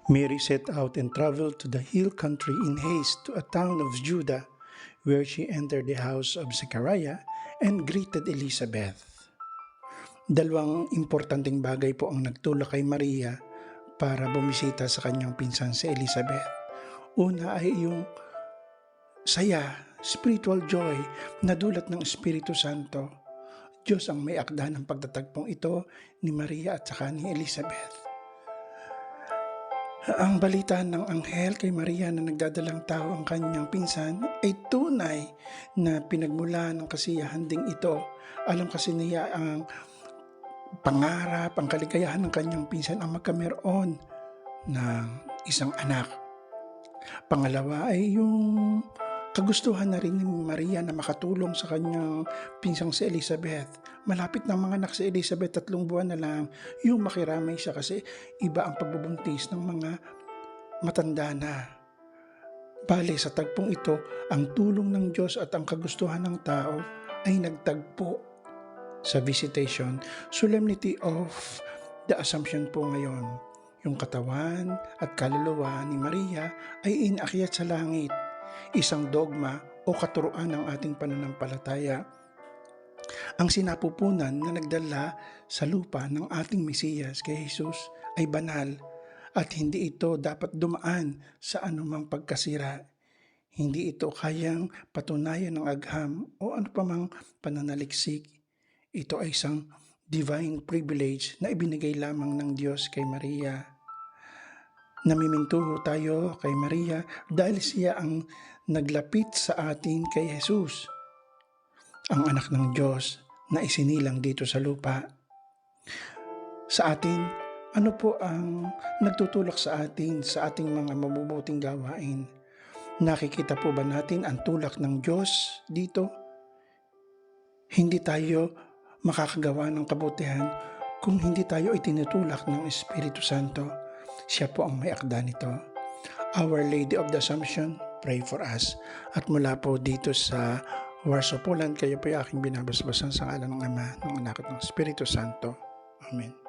Mary set out and traveled to the hill country in haste to a town of Judah, where she entered the house of Zechariah and greeted Elizabeth. Dalawang importanteng bagay po ang nagtulak kay Maria para bumisita sa kanyang pinsan si Elizabeth. Una ay yung saya, spiritual joy na dulot ng Espiritu Santo. Diyos ang may akda ng pagtatagpong ito ni Maria at saka ni Elizabeth. Ang balita ng anghel kay Maria na nagdadalang tao ang kanyang pinsan ay tunay na pinagmula ng kasiyahan ding ito. Alam kasi niya ang pangarap, ang kaligayahan ng kanyang pinsan ang magkameron ng isang anak. Pangalawa ay yung kagustuhan na rin ni Maria na makatulong sa kanyang pinsang si Elizabeth. Malapit na mga anak si Elizabeth, 3 buwan na lang, yung makiramay siya kasi iba ang pagbubuntis ng mga matanda na. Bale, sa tagpong ito, ang tulong ng Diyos at ang kagustuhan ng tao ay nagtagpo sa visitation, solemnity of the Assumption po ngayon. Yung katawan at kaluluwa ni Maria ay inakyat sa langit. Isang dogma o katuruan ng ating pananampalataya. Ang sinapupunan na nagdala sa lupa ng ating Mesiyas kay Jesus ay banal at hindi ito dapat dumaan sa anumang pagkasira. Hindi ito kayang patunayan ng agham o ano pa mang pananaliksik. Ito ay isang divine privilege na ibinigay lamang ng Diyos kay Maria. Namimintuho tayo kay Maria dahil siya ang naglapit sa atin kay Jesus, ang anak ng Diyos na isinilang dito sa lupa. Sa atin, ano po ang nagtutulak sa atin sa ating mga mabubuting gawain? Nakikita po ba natin ang tulak ng Diyos dito? Hindi tayo makakagawa ng kabutihan kung hindi tayo itinutulak ng Espiritu Santo. Siya po ang may akda nito. Our Lady of the Assumption, pray for us. At mula po dito sa Warsaw, Poland, kayo po ay aking binabasbasan sa ngalan ng Ama, ng Anak at ng Espiritu Santo. Amen.